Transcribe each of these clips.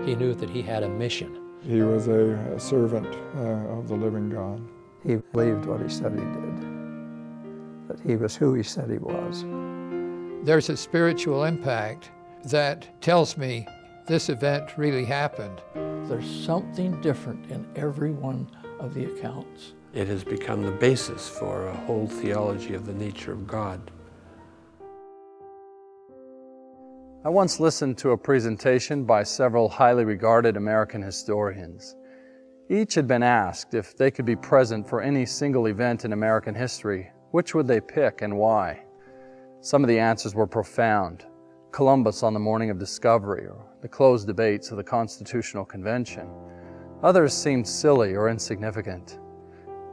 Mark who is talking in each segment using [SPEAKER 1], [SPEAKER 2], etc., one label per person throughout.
[SPEAKER 1] He knew that he had a mission.
[SPEAKER 2] He was a servant of the living God.
[SPEAKER 3] He believed what he said he did, that he was who he said he was.
[SPEAKER 4] There's a spiritual impact that tells me this event really happened.
[SPEAKER 5] There's something different in every one of the accounts.
[SPEAKER 6] It has become the basis for a whole theology of the nature of God.
[SPEAKER 7] I once listened to a presentation by several highly regarded American historians. Each had been asked if they could be present for any single event in American history, which would they pick and why? Some of the answers were profound. Columbus on the morning of discovery, or the closed debates of the Constitutional Convention. Others seemed silly or insignificant.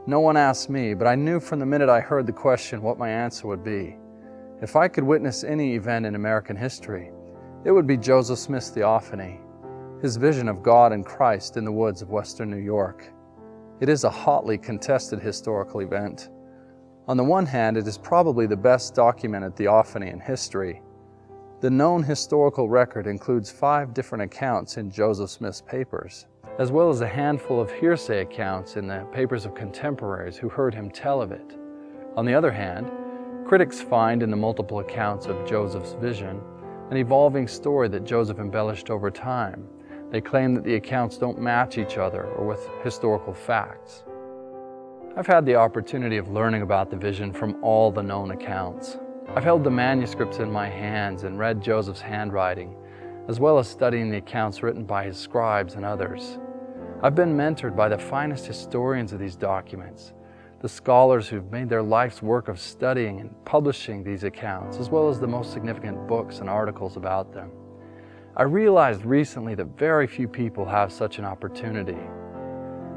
[SPEAKER 7] No one asked me, but I knew from the minute I heard the question what my answer would be. If I could witness any event in American history, it would be Joseph Smith's theophany, his vision of God and Christ in the woods of western New York. It is a hotly contested historical event. On the one hand, it is probably the best documented theophany in history. The known historical record includes 5 different accounts in Joseph Smith's papers, as well as a handful of hearsay accounts in the papers of contemporaries who heard him tell of it. On the other hand, critics find in the multiple accounts of Joseph's vision an evolving story that Joseph embellished over time. They claim that the accounts don't match each other or with historical facts. I've had the opportunity of learning about the vision from all the known accounts. I've held the manuscripts in my hands and read Joseph's handwriting, as well as studying the accounts written by his scribes and others. I've been mentored by the finest historians of these documents, the scholars who've made their life's work of studying and publishing these accounts, as well as the most significant books and articles about them. I realized recently that very few people have such an opportunity.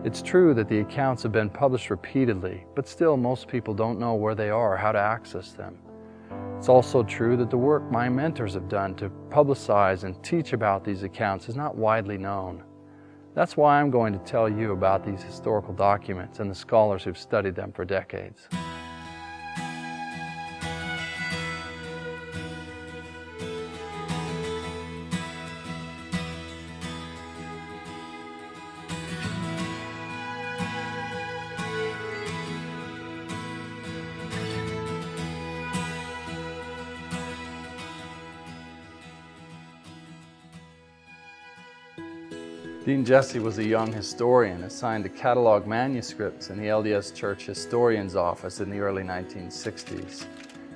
[SPEAKER 7] It's true that the accounts have been published repeatedly, but still most people don't know where they are or how to access them. It's also true that the work my mentors have done to publicize and teach about these accounts is not widely known. That's why I'm going to tell you about these historical documents and the scholars who've studied them for decades. Dean Jesse was a young historian assigned to catalog manuscripts in the LDS Church Historian's Office in the early 1960s.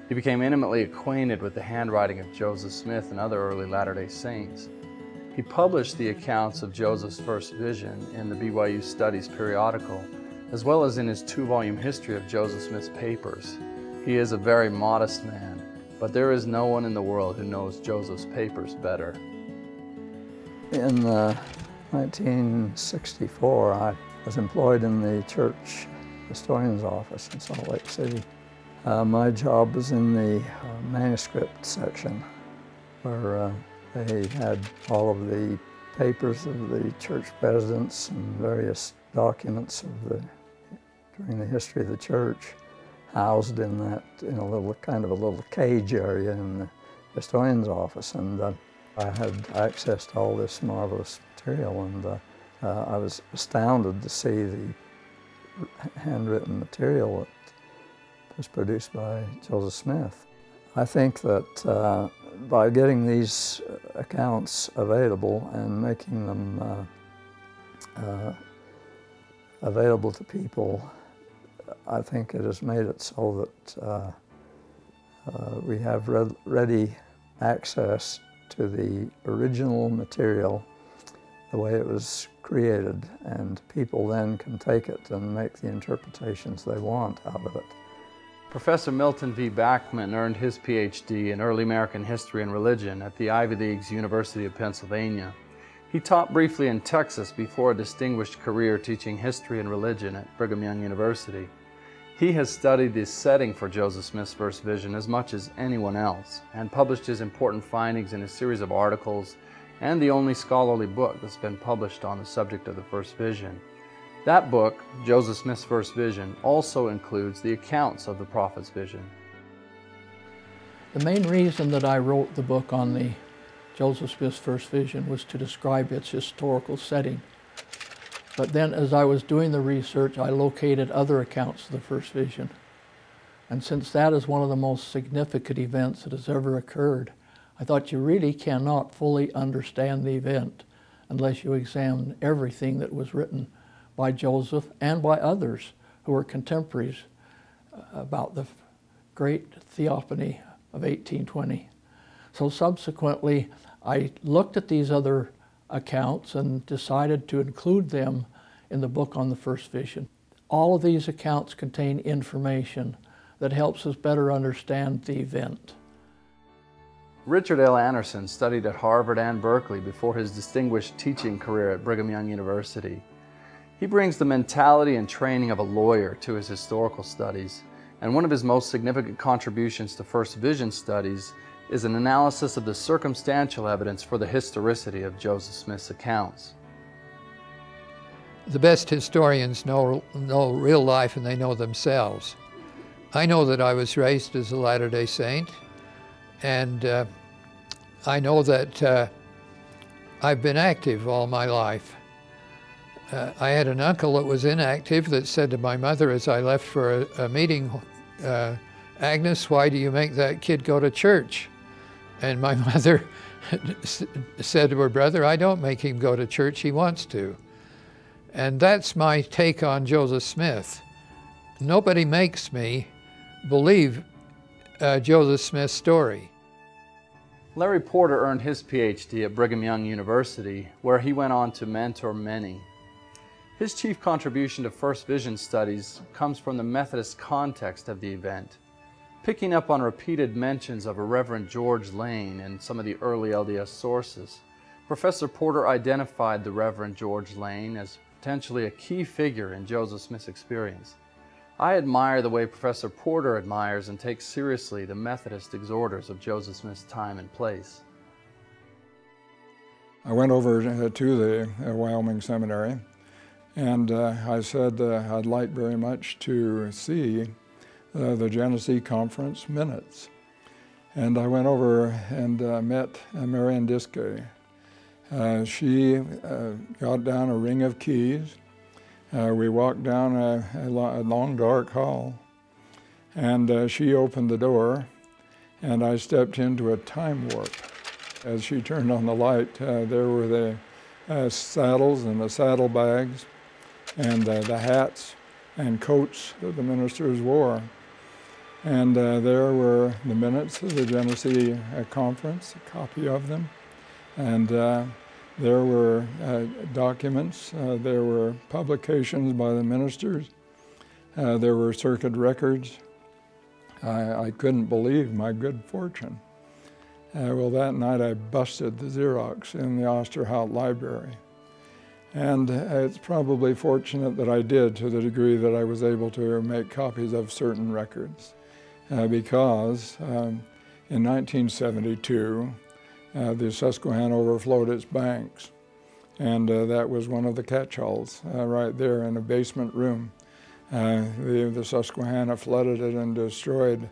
[SPEAKER 7] He became intimately acquainted with the handwriting of Joseph Smith and other early Latter-day Saints. He published the accounts of Joseph's first vision in the BYU Studies periodical, as well as in his 2-volume history of Joseph Smith's papers. He is a very modest man, but there is no one in the world who knows Joseph's papers better.
[SPEAKER 3] In 1964, I was employed in the church historian's office in Salt Lake City. My job was in the manuscript section, where they had all of the papers of the church presidents and various documents during the history of the church, housed in a little cage area in the historian's office. And I had access to all this marvelous material, and I was astounded to see the handwritten material that was produced by Joseph Smith. I think that by getting these accounts available and making them available to people, I think it has made it so that we have ready access to the original material the way it was created, and people then can take it and make the interpretations they want out of it.
[SPEAKER 7] Professor Milton V. Bachman earned his PhD in early American history and religion at the Ivy League's University of Pennsylvania. He taught briefly in Texas before a distinguished career teaching history and religion at Brigham Young University. He has studied the setting for Joseph Smith's first vision as much as anyone else, and published his important findings in a series of articles and the only scholarly book that's been published on the subject of the first vision. That book, Joseph Smith's First Vision, also includes the accounts of the prophet's vision.
[SPEAKER 5] The main reason that I wrote the book on the Joseph Smith's first vision was to describe its historical setting. But then as I was doing the research, I located other accounts of the first vision. And since that is one of the most significant events that has ever occurred, I thought you really cannot fully understand the event unless you examine everything that was written by Joseph and by others who were contemporaries about the great theophany of 1820. So subsequently, I looked at these other accounts and decided to include them in the book on the first vision. All of these accounts contain information that helps us better understand the event.
[SPEAKER 7] Richard L. Anderson studied at Harvard and Berkeley before his distinguished teaching career at Brigham Young University. He brings the mentality and training of a lawyer to his historical studies, and one of his most significant contributions to first vision studies is an analysis of the circumstantial evidence for the historicity of Joseph Smith's accounts.
[SPEAKER 4] The best historians know real life and they know themselves. I know that I was raised as a Latter-day Saint, and I know that I've been active all my life. I had an uncle that was inactive that said to my mother as I left for a meeting, "Agnes, why do you make that kid go to church?" And my mother said to her brother, "I don't make him go to church, he wants to." And that's my take on Joseph Smith. Nobody makes me believe Joseph Smith's story.
[SPEAKER 7] Larry Porter earned his PhD at Brigham Young University, where he went on to mentor many. His chief contribution to first vision studies comes from the Methodist context of the event, picking up on repeated mentions of a Reverend George Lane in some of the early LDS sources. Professor Porter identified the Reverend George Lane as potentially a key figure in Joseph Smith's experience. I admire the way Professor Porter admires and takes seriously the Methodist exhorters of Joseph Smith's time and place.
[SPEAKER 2] I went over to the Wyoming Seminary, and I said I'd like very much to see the Genesee Conference minutes. And I went over and met Marian Diske. She got down a ring of keys. We walked down a long dark hall, and she opened the door, and I stepped into a time warp. As she turned on the light, there were the saddles and the saddlebags and the hats and coats that the ministers wore. And there were the minutes of the Genesee Conference, a copy of them. And there were documents, there were publications by the ministers, there were circuit records. I couldn't believe my good fortune. Well, that night I busted the Xerox in the Osterhout Library. And it's probably fortunate that I did, to the degree that I was able to make copies of certain records. Because in 1972, the Susquehanna overflowed its banks, and that was one of the catch-alls right there in a basement room. The Susquehanna flooded it and destroyed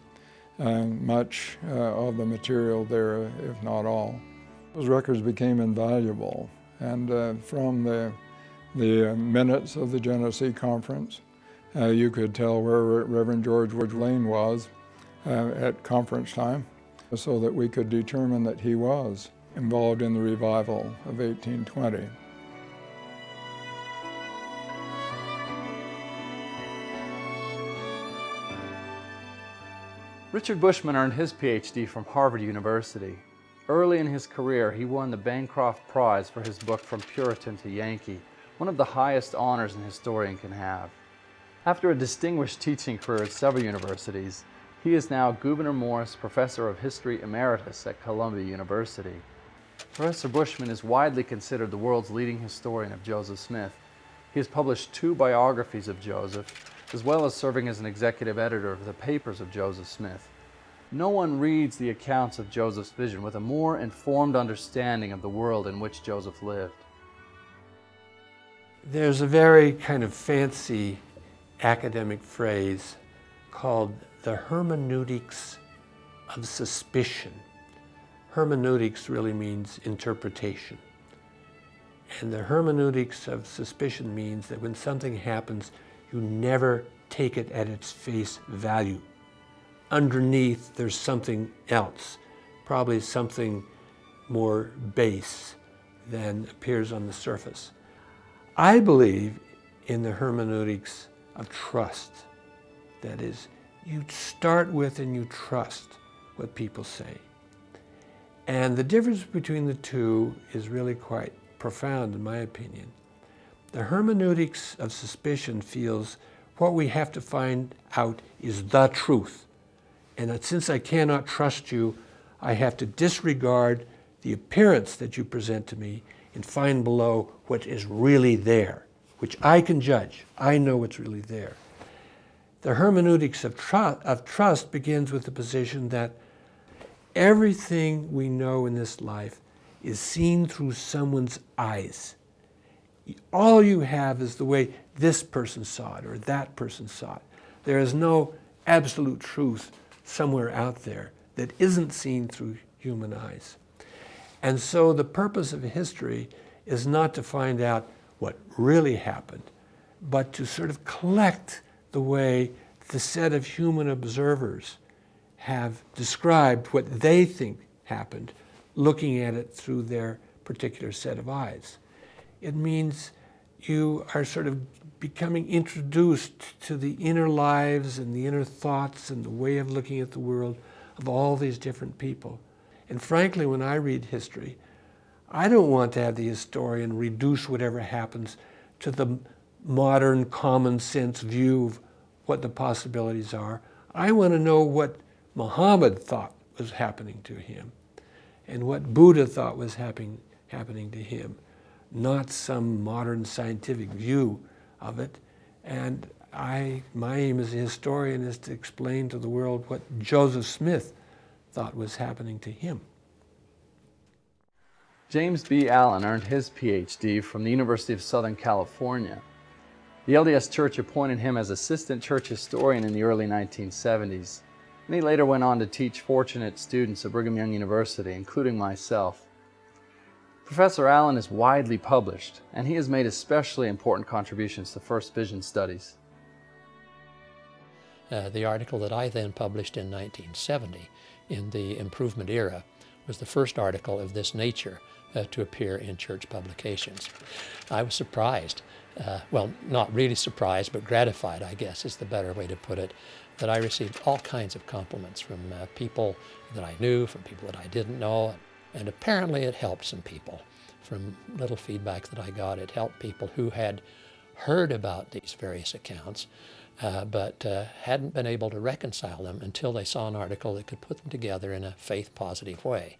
[SPEAKER 2] much of the material there, if not all. Those records became invaluable, and from the minutes of the Genesee Conference, you could tell where Reverend George Lane was at conference time, so that we could determine that he was involved in the revival of 1820.
[SPEAKER 7] Richard Bushman earned his PhD from Harvard University. Early in his career, he won the Bancroft Prize for his book From Puritan to Yankee, one of the highest honors an historian can have. After a distinguished teaching career at several universities, he is now Gouverneur Morris Professor of History Emeritus at Columbia University. Professor Bushman is widely considered the world's leading historian of Joseph Smith. He has published 2 biographies of Joseph, as well as serving as an executive editor of the papers of Joseph Smith. No one reads the accounts of Joseph's vision with a more informed understanding of the world in which Joseph lived.
[SPEAKER 6] There's a very kind of fancy academic phrase called the hermeneutics of suspicion. hermeneutics really means interpretation. And the hermeneutics of suspicion means that when something happens, you never take it at its face value. Underneath, there's something else, probably something more base than appears on the surface. I believe in the hermeneutics of trust. That is, you start with and you trust what people say. And the difference between the two is really quite profound, in my opinion. The hermeneutics of suspicion feels what we have to find out is the truth. And that since I cannot trust you, I have to disregard the appearance that you present to me and find below what is really there, which I can judge. I know what's really there. The hermeneutics of trust begins with the position that everything we know in this life is seen through someone's eyes. All you have is the way this person saw it or that person saw it. There is no absolute truth somewhere out there that isn't seen through human eyes. And so the purpose of history is not to find out what really happened, but to sort of collect the way the set of human observers have described what they think happened, looking at it through their particular set of eyes. It means you are sort of becoming introduced to the inner lives and the inner thoughts and the way of looking at the world of all these different people. And frankly, when I read history, I don't want to have the historian reduce whatever happens to the modern common sense view of what the possibilities are. I want to know what Muhammad thought was happening to him and what Buddha thought was happening to him, not some modern scientific view of it. And my aim as a historian is to explain to the world what Joseph Smith thought was happening to him.
[SPEAKER 7] James B. Allen earned his PhD from the University of Southern California. The LDS Church appointed him as assistant church historian in the early 1970s, and he later went on to teach fortunate students at Brigham Young University, including myself. Professor Allen is widely published, and he has made especially important contributions to First Vision studies.
[SPEAKER 1] The article that I then published in 1970 in the Improvement era was the first article of this nature to appear in church publications. I was surprised, well, not really surprised, but gratified, I guess is the better way to put it, that I received all kinds of compliments from people that I knew, from people that I didn't know, and apparently it helped some people. From little feedback that I got, it helped people who had heard about these various accounts, but hadn't been able to reconcile them until they saw an article that could put them together in a faith-positive way.